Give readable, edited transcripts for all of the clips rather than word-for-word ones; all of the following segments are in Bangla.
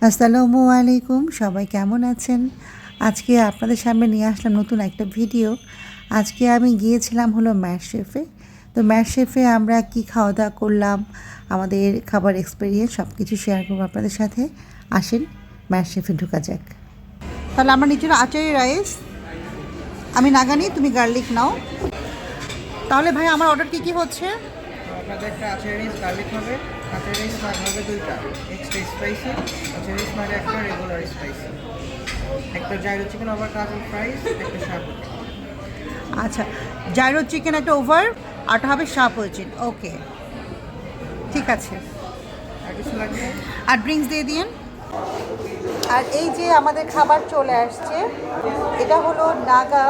আসসালামু আলাইকুম, সবাই কেমন আছেন? আজকে আপনাদের সামনে নিয়ে আসলাম নতুন একটা ভিডিও। আজকে আমি গিয়েছিলাম হলো ম্যাশ শেফে। তো ম্যাশ শেফে আমরা কি খাওয়া দাওয়া করলাম, আমাদের খাবার এক্সপিরিয়েন্স সব কিছু শেয়ার করবো আপনাদের সাথে। আসেন ম্যাশ শেফে ঢোকা যাক। তাহলে আমার নিচে আচারি রাইস, আমি নাগানি, তুমি গার্লিক নাও। তাহলে ভাই আমার অর্ডার কি কি হচ্ছে? আপনাদের একটা আচার রাইস গার্লিক হবে, আচার রাইস ভাগ হবে দুইটা, এক্সট্রা স্পাইসি আচার রাইস মানে একটা রেগুলার স্পাইসি, একটা জাইরো চিকেন ওভার কাজল ফ্রাইস, একটা শাপু। আচ্ছা, জাইরো চিকেন একটা ওভার, আরটা হবে শাপচিন। ওকে, ঠিক আছে। আর কিছু লাগবে? আর ড্রিঙ্কস দিয়ে দিন। আর এই যে আমাদের খাবার চলে আসছে, এটা হলো নাগা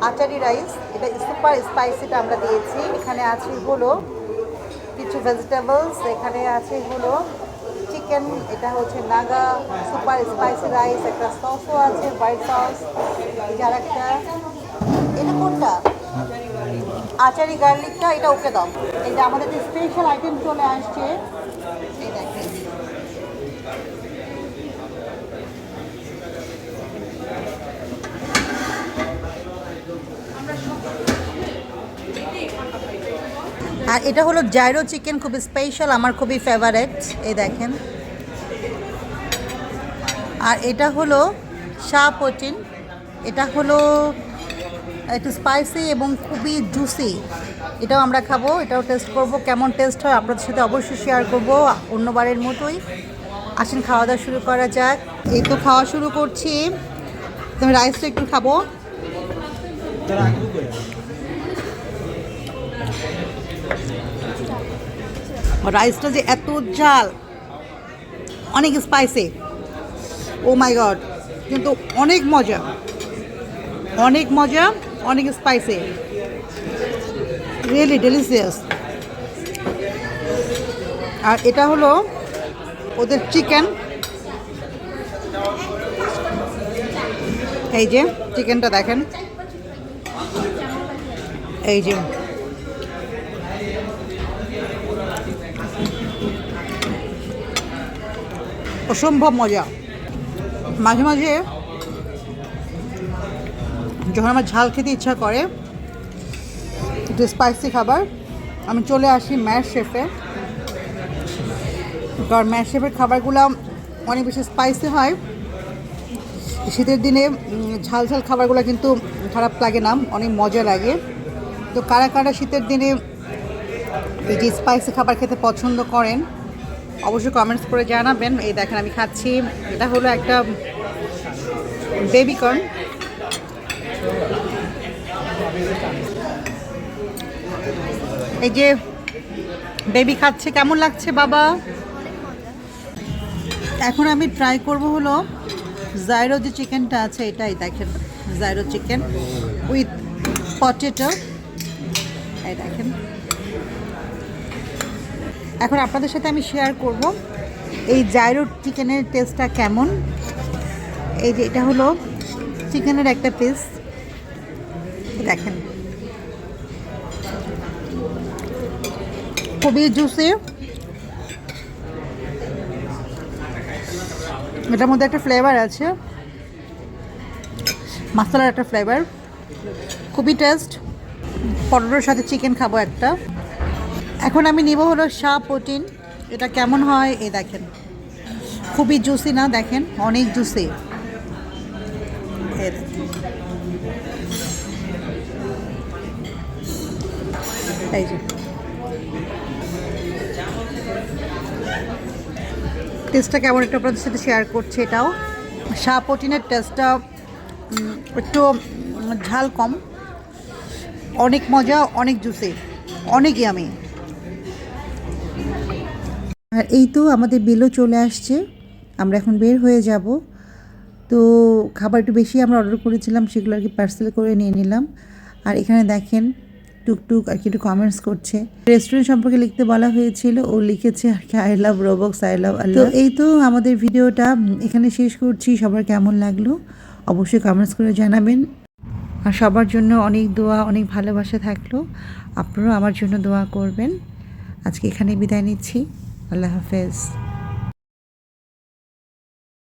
আচারি রাইস, এটা সুপার স্পাইসিটা আমরা দিয়েছি। এখানে আছে হলো কিছু ভেজিটেবলস, এখানে আছে হলো চিকেন, এটা হচ্ছে নাগা সুপার স্পাইসি রাইস, একটা সসও আছে হোয়াইট সস, যার একটা, এটা কোনটা আচারি গার্লিকটা, এটা ওকে দাও। এই যে আমাদের যে স্পেশাল আইটেম চলে আসছে, এই দেখেন। আর এটা হলো জাইরো চিকেন, খুব স্পেশাল, আমার খুবই ফেভারেট, এই দেখেন। আর এটা হলো শাপচিন, এটা হলো একটু স্পাইসি এবং খুবই জুসি, এটাও আমরা খাবো, এটাও টেস্ট করব, কেমন টেস্ট হয় আপনাদের সাথে অবশ্যই শেয়ার করব অন্যবারের মতোই। আসেন খাওয়া দাওয়া শুরু করা যাক। এই তো খাওয়া শুরু করছি, তুমি রাইসটা একটু খাবো। রাইসটা যে এত ঝাল, অনেক স্পাইসি, ও মাই গড, কিন্তু অনেক মজা, অনেক মজা, অনেক স্পাইসি, রিয়েলি ডেলিশিয়াস। আর এটা হলো ওদের চিকেন, এই যে চিকেনটা দেখেন, এই যে অসম্ভব মজা। মাঝে মাঝে যখন আমার ঝাল খেতে ইচ্ছা করে, একটু স্পাইসি খাবার, আমি চলে আসি ম্যাশ শেফে। কারণ ম্যাশ শেফের খাবারগুলো অনেক বেশি স্পাইসি হয়। শীতের দিনে ঝাল ঝাল খাবারগুলো কিন্তু খারাপ লাগে না, অনেক মজা লাগে। তো কারা কারা শীতের দিনে এই যে স্পাইসি খাবার খেতে পছন্দ করেন অবশ্যই কমেন্টস করে জানাবেন। এই দেখেন আমি খাচ্ছি, এটা হলো একটা বেবিকর্ন, এই যে বেবি খাচ্ছে, কেমন লাগছে বাবা? এখন আমি ট্রাই করব হলো জাইরো যে চিকেনটা আছে, এটাই দেখেন, জাইরো চিকেন উইথ পটেটো, এই দেখেন। এখন আপনাদের সাথে আমি শেয়ার করব এই জাইরো চিকেনের টেস্টটা কেমন। এই যে এটা হলো চিকেনের একটা পিস, দেখেন খুবই জুসি, এটার মধ্যে একটা ফ্লেভার আছে, মশলার একটা ফ্লেভার, খুবই টেস্ট। পটেটোর সাথে চিকেন খাবো একটা। এখন আমি নিব হলো শাপচিন, এটা কেমন হয় এই দেখেন, খুবই জুসি না, দেখেন অনেক জুসি, এই যে টেস্টটা কেমন একটু আপনাদের সাথে শেয়ার করছি। এটাও শাপচিনের টেস্টটা একটু ঝাল কম, অনেক মজা, অনেক জুসি, অনেক ইয়ামি। আর এই তো আমাদের বিলও চলে আসছে, আমরা এখন বের হয়ে যাব। তো খাবার একটু বেশি আমরা অর্ডার করেছিলাম, সেগুলো আর কি পার্সেল করে নিয়ে নিলাম। আর এখানে দেখেন টুকটুক আর কি একটু কমেন্টস করছে, রেস্টুরেন্ট সম্পর্কে লিখতে বলা হয়েছিল, ও লিখেছে আর কি আই লাভ রোবক্স, আই লাভ আল্লাহ। তো এই তো আমাদের ভিডিওটা এখানে শেষ করছি, সবার কেমন লাগলো অবশ্যই কমেন্টস করে জানাবেন। আর সবার জন্য অনেক দোয়া, অনেক ভালোবাসা থাকলো, আপনারাও আমার জন্য দোয়া করবেন। আজকে এখানে বিদায় নিচ্ছি, আল্লাহ হাফেজ।